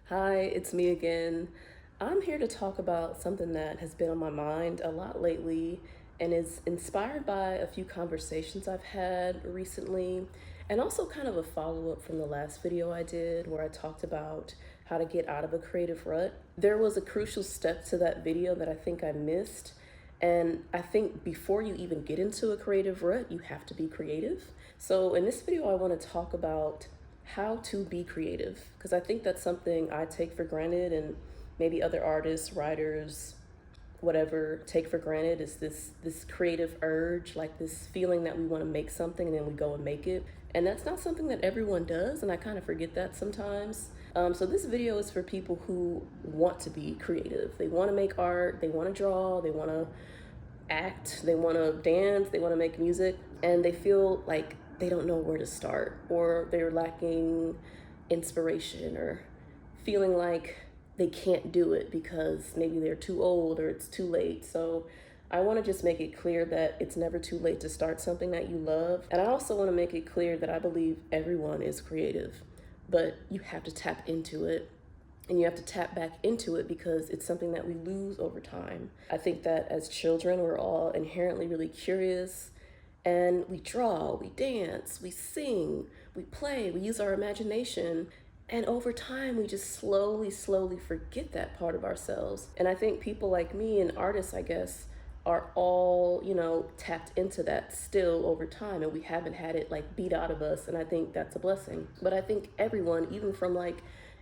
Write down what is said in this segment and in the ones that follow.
Hi, it's me again. I'm here to talk about something that has been on my mind a lot lately and is inspired by a few conversations I've had recently, and also kind of a follow up from the last video I did where I talked about how to get out of a creative rut. There was a crucial step to that video that I think I missed. And I think before you even get into a creative rut, you have to be creative. So in this video, I want to talk about how to be creative, because I think that's something I take for granted, and maybe other artists, writers, whatever, take for granted, is this creative urge, like this feeling that we want to make something and then we go and make it. And that's not something that everyone does, and I kind of forget that sometimes. So this video is for people who want to be creative. They want to make art, they want to draw, they want to act, they want to dance, they want to make music, and they feel like they don't know where to start, or they're lacking inspiration, or feeling like they can't do it because maybe they're too old or it's too late. So I want to just make it clear that it's never too late to start something that you love. And I also want to make it clear that I believe everyone is creative, but you have to tap into it, and you have to tap back into it because it's something that we lose over time. I think that as children, we're all inherently really curious, and we draw, we dance, we sing, we play, we use our imagination. And over time, we just slowly forget that part of ourselves. And I think people like me and artists, I guess, are all, tapped into that still over time, and we haven't had it like beat out of us. And I think that's a blessing. But I think everyone, even from like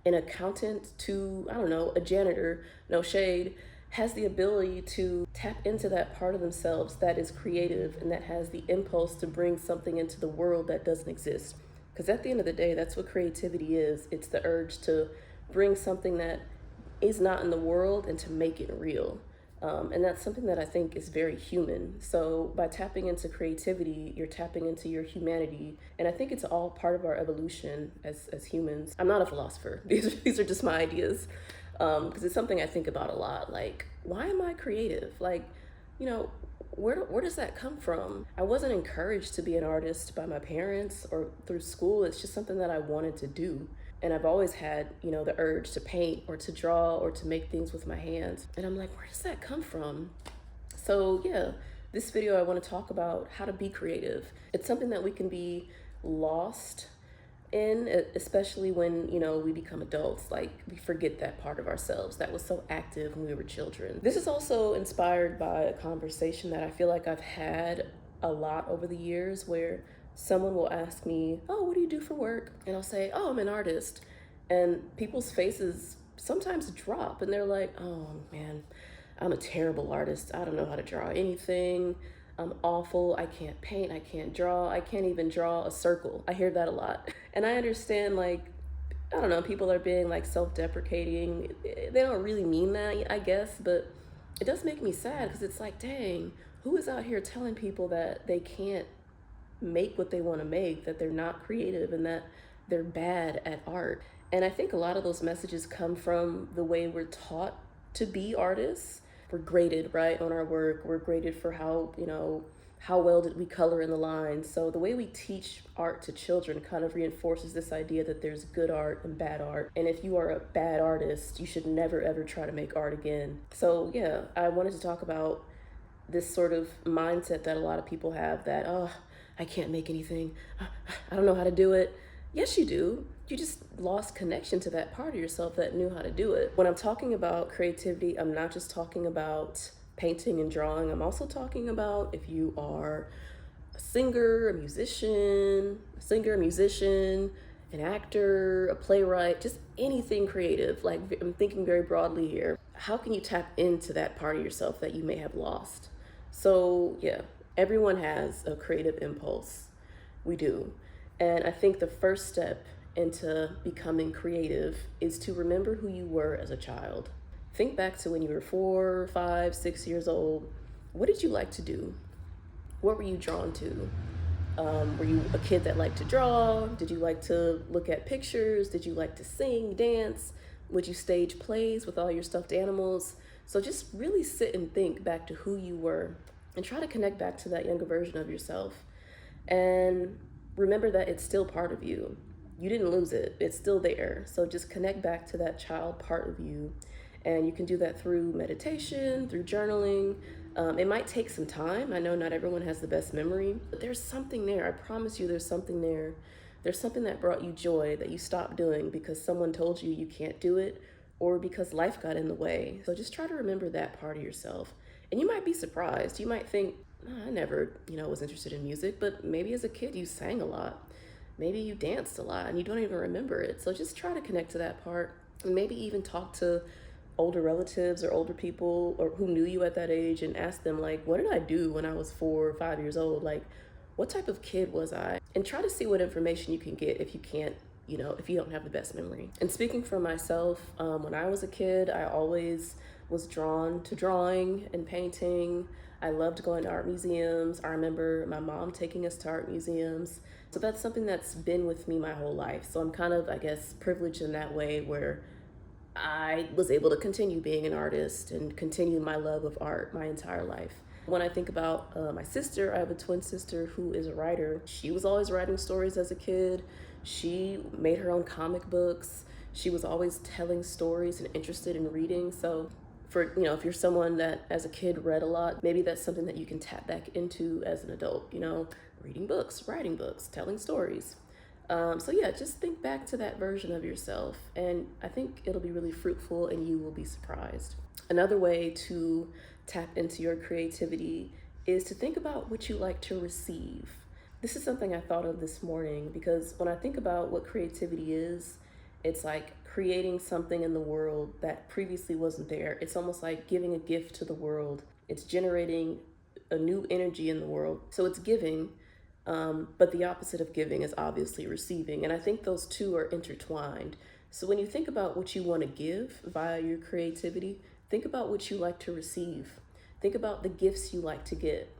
an accountant to, I don't know, a janitor, no shade, has the ability to tap into that part of themselves that is creative and that has the impulse to bring something into the world that doesn't exist. Because at the end of the day, that's what creativity is. It's the urge to bring something that is not in the world and to make it real. And that's something that I think is very human. So by tapping into creativity, you're tapping into your humanity. And I think it's all part of our evolution as humans. I'm not a philosopher. These are just my ideas. Because it's something I think about a lot. Like, why am I creative? Like, where does that come from? I wasn't encouraged to be an artist by my parents or through school. It's just something that I wanted to do. And I've always had, the urge to paint or to draw or to make things with my hands. And I'm like, where does that come from? So yeah, this video I want to talk about how to be creative. It's something that we can be lost in, especially when, we become adults. Like, we forget that part of ourselves that was so active when we were children. This is also inspired by a conversation that I feel like I've had a lot over the years, where someone will ask me, oh, what do you do for work? And I'll say, oh, I'm an artist. And people's faces sometimes drop, and they're like, oh man, I'm a terrible artist. I don't know how to draw anything. I'm awful. I can't paint. I can't draw. I can't even draw a circle. I hear that a lot. And I understand, like, I don't know, people are being like self-deprecating. They don't really mean that, I guess, but it does make me sad, because it's like, dang, who is out here telling people that they can't make what they want to make, that they're not creative, and that they're bad at art? And I think a lot of those messages come from the way we're taught to be artists. We're graded, right, on our work. We're graded for how well did we color in the lines. So the way we teach art to children kind of reinforces this idea that there's good art and bad art. And if you are a bad artist, you should never ever try to make art again. So yeah, I wanted to talk about this sort of mindset that a lot of people have, that, oh, I can't make anything. I don't know how to do it. Yes, you do. You just lost connection to that part of yourself that knew how to do it. When I'm talking about creativity, I'm not just talking about painting and drawing. I'm also talking about if you are a singer, a musician, an actor, a playwright, just anything creative. Like, I'm thinking very broadly here. How can you tap into that part of yourself that you may have lost? So yeah, everyone has a creative impulse. We do. And I think the first step into becoming creative is to remember who you were as a child. Think back to when you were 4, 5, 6 years old. What did you like to do? What were you drawn to? Were you a kid that liked to draw? Did you like to look at pictures? Did you like to sing, dance? Would you stage plays with all your stuffed animals? So just really sit and think back to who you were, and try to connect back to that younger version of yourself. And remember that it's still part of you. you didn't lose it. It's still there. So just connect back to that child part of you. And you can do that through meditation, through journaling. It might take some time. I know not everyone has the best memory, but there's something there. I promise you, there's something there. There's something that brought you joy that you stopped doing because someone told you you can't do it or because life got in the way. So just try to remember that part of yourself. And you might be surprised. You might think, "Oh, I never, was interested in music," but maybe as a kid you sang a lot. Maybe you danced a lot and you don't even remember it. So just try to connect to that part and maybe even talk to older relatives or older people or who knew you at that age and ask them, like, what did I do when I was 4 or 5 years old? Like, what type of kid was I? And try to see what information you can get if you can't, if you don't have the best memory. And speaking for myself, when I was a kid, I always was drawn to drawing and painting. I loved going to art museums. I remember my mom taking us to art museums. So that's something that's been with me my whole life. So I'm kind of, I guess, privileged in that way where I was able to continue being an artist and continue my love of art my entire life. When I think about my sister, I have a twin sister who is a writer. She was always writing stories as a kid. She made her own comic books. She was always telling stories and interested in reading. So for, if you're someone that as a kid read a lot, maybe that's something that you can tap back into as an adult, reading books, writing books, telling stories. So yeah, just think back to that version of yourself, and I think it'll be really fruitful and you will be surprised. Another way to tap into your creativity is to think about what you like to receive. This is something I thought of this morning because when I think about what creativity is, it's like creating something in the world that previously wasn't there. It's almost like giving a gift to the world. It's generating a new energy in the world. So it's giving, but the opposite of giving is obviously receiving. And I think those two are intertwined. So when you think about what you want to give via your creativity, think about what you like to receive. Think about the gifts you like to get.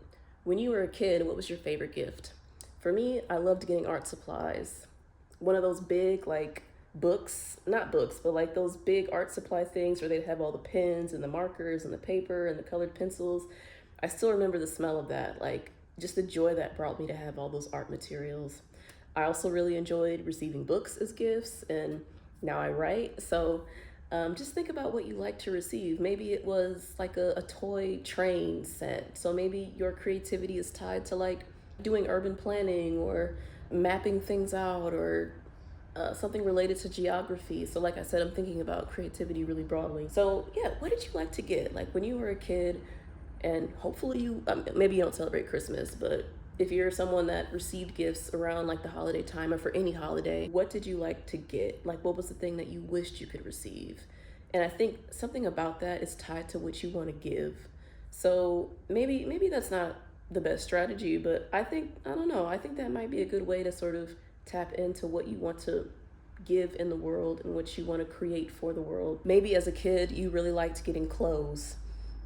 When you were a kid, what was your favorite gift? For me, I loved getting art supplies. One of those big, like, books, not books, but like those big art supply things where they'd have all the pens and the markers and the paper and the colored pencils. I still remember the smell of that, like just the joy that brought me to have all those art materials. I also really enjoyed receiving books as gifts, and now I write. So just think about what you like to receive. Maybe it was like a toy train set. So maybe your creativity is tied to like doing urban planning or mapping things out or something related to geography. So like I said, I'm thinking about creativity really broadly. So yeah, what did you like to get? Like when you were a kid, and hopefully maybe you don't celebrate Christmas, but if you're someone that received gifts around like the holiday time or for any holiday, what did you like to get? Like what was the thing that you wished you could receive? And I think something about that is tied to what you want to give. So maybe that's not the best strategy, but I don't know, I think that might be a good way to sort of tap into what you want to give in the world and what you want to create for the world. Maybe as a kid, you really liked getting clothes.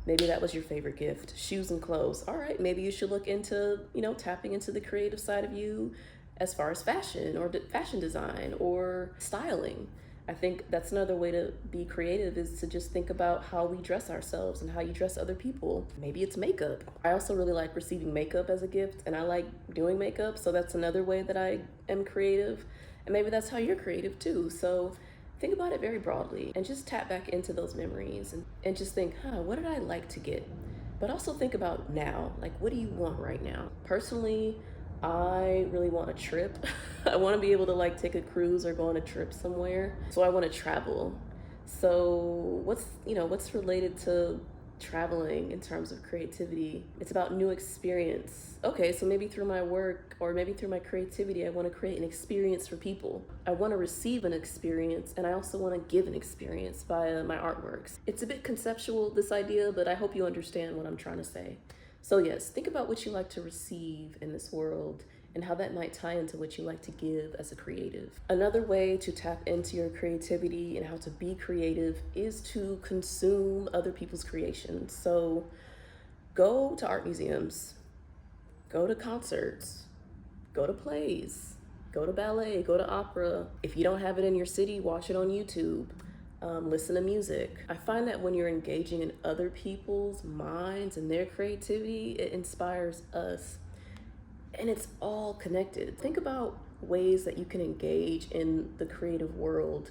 Maybe that was your favorite gift, shoes and clothes. All right, maybe you should look into, tapping into the creative side of you as far as fashion or fashion design or styling. I think that's another way to be creative is to just think about how we dress ourselves and how you dress other people. Maybe it's makeup. I also really like receiving makeup as a gift, and I like doing makeup, so that's another way that I am creative. And maybe that's how you're creative too. So think about it very broadly and just tap back into those memories and just think, what did I like to get? But also think about now, like what do you want right now? Personally, I really want a trip. I want to be able to like take a cruise or go on a trip somewhere. So I want to travel. So what's related to traveling in terms of creativity? It's about new experience. Okay, so maybe through my work or maybe through my creativity, I want to create an experience for people. I want to receive an experience, and I also want to give an experience via my artworks. It's a bit conceptual, this idea, but I hope you understand what I'm trying to say. So yes, think about what you like to receive in this world and how that might tie into what you like to give as a creative. Another way to tap into your creativity and how to be creative is to consume other people's creations. So go to art museums, go to concerts, go to plays, go to ballet, go to opera. If you don't have it in your city, watch it on YouTube. Listen to music. I find that when you're engaging in other people's minds and their creativity, it inspires us. And it's all connected. Think about ways that you can engage in the creative world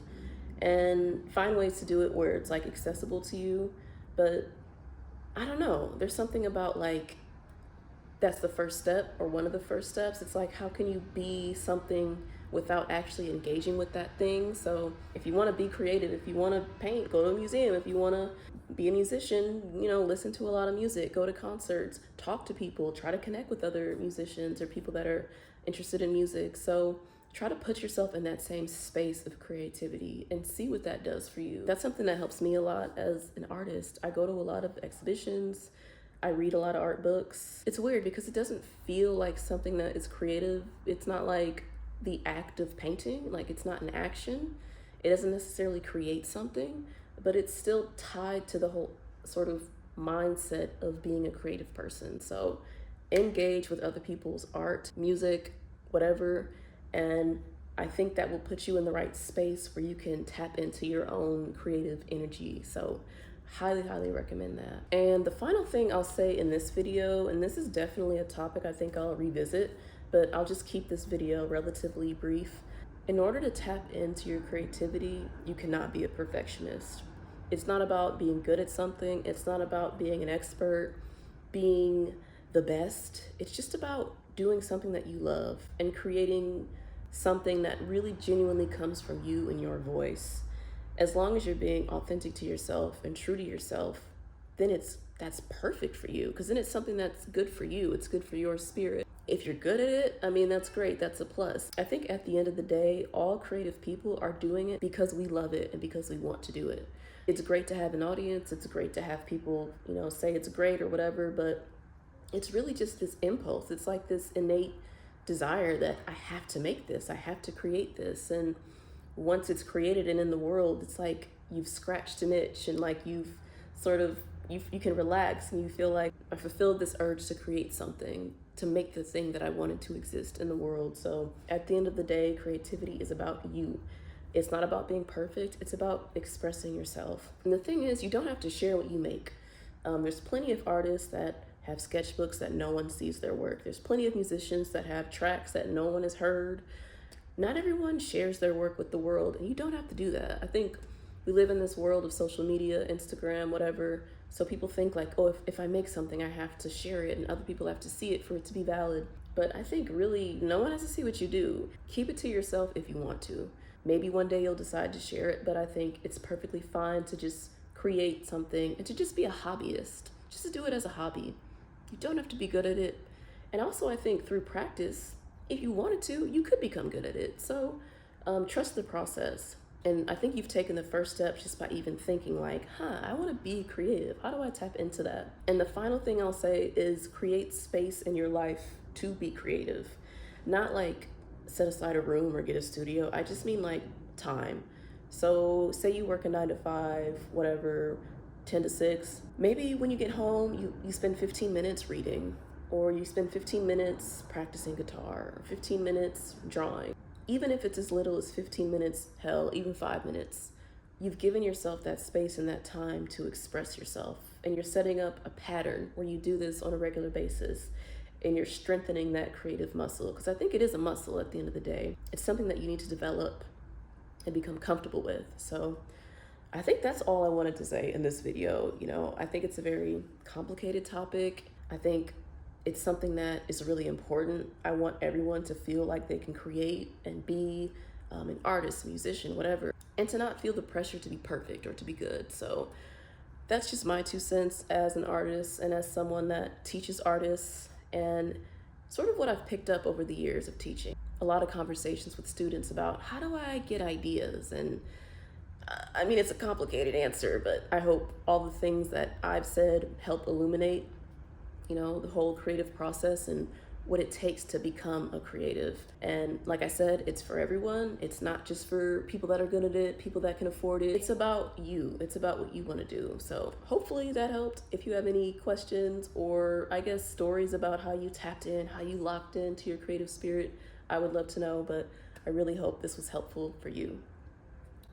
and find ways to do it where it's like accessible to you. But I don't know, there's something about like that's the first step or one of the first steps. It's like, how can you be something without actually engaging with that thing? So if you want to be creative, if you want to paint, go to a museum. If you want to be a musician, listen to a lot of music, go to concerts, talk to people, try to connect with other musicians or people that are interested in music. So try to put yourself in that same space of creativity and see what that does for you. That's something that helps me a lot as an artist. I go to a lot of exhibitions, I read a lot of art books. It's weird because it doesn't feel like something that is creative. It's not like the act of painting, like it's not an action. It doesn't necessarily create something, but it's still tied to the whole sort of mindset of being a creative person. So engage with other people's art, music, whatever, and I think that will put you in the right space where you can tap into your own creative energy. So highly recommend that. And the final thing I'll say in this video, and this is definitely a topic I think I'll revisit, but I'll just keep this video relatively brief. In order to tap into your creativity, you cannot be a perfectionist. It's not about being good at something. It's not about being an expert, being the best. It's just about doing something that you love and creating something that really genuinely comes from you and your voice. As long as you're being authentic to yourself and true to yourself, then that's perfect for you, because then it's something that's good for you. It's good for your spirit. If you're good at it, I mean, that's great. That's a plus. I think at the end of the day, all creative people are doing it because we love it and because we want to do it. It's great to have an audience. It's great to have people, say it's great or whatever, but it's really just this impulse. It's like this innate desire that I have to make this, I have to create this. And once it's created and in the world, it's like you've scratched an itch and like you've sort of, you can relax and you feel like I fulfilled this urge to create something, to make the thing that I wanted to exist in the world. So at the end of the day, creativity is about you. It's not about being perfect. It's about expressing yourself. And the thing is, you don't have to share what you make. There's plenty of artists that have sketchbooks that no one sees their work. There's plenty of musicians that have tracks that no one has heard. Not everyone shares their work with the world, and you don't have to do that. I think we live in this world of social media, Instagram, whatever, so people think like, oh, if I make something, I have to share it, and other people have to see it for it to be valid. But I think really no one has to see what you do. Keep it to yourself if you want to. Maybe one day you'll decide to share it, but I think it's perfectly fine to just create something and to just be a hobbyist. Just to do it as a hobby. You don't have to be good at it. And also I think through practice, if you wanted to, you could become good at it. So trust the process. And I think you've taken the first step just by even thinking like, I want to be creative. How do I tap into that? And the final thing I'll say is create space in your life to be creative. Not like set aside a room or get a studio. I just mean like time. So say you work a 9 to 5, whatever, 10 to 6. Maybe when you get home, you spend 15 minutes reading, or you spend 15 minutes practicing guitar, or 15 minutes drawing. Even if it's as little as 15 minutes, hell, even 5 minutes, you've given yourself that space and that time to express yourself. And you're setting up a pattern where you do this on a regular basis. And you're strengthening that creative muscle. Because I think it is a muscle at the end of the day. It's something that you need to develop and become comfortable with. So I think that's all I wanted to say in this video. I think it's a very complicated topic. I think it's something that is really important. I want everyone to feel like they can create and be an artist, musician, whatever, and to not feel the pressure to be perfect or to be good. So that's just my 2 cents as an artist and as someone that teaches artists, and sort of what I've picked up over the years of teaching. A lot of conversations with students about how do I get ideas, and I mean, it's a complicated answer, but I hope all the things that I've said help illuminate the whole creative process and what it takes to become a creative. And like I said, it's for everyone. It's not just for people that are good at it, people that can afford it. It's about you. It's about what you want to do. So hopefully that helped. If you have any questions or I guess stories about how you tapped in, how you locked into your creative spirit, I would love to know, but I really hope this was helpful for you.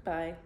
Bye.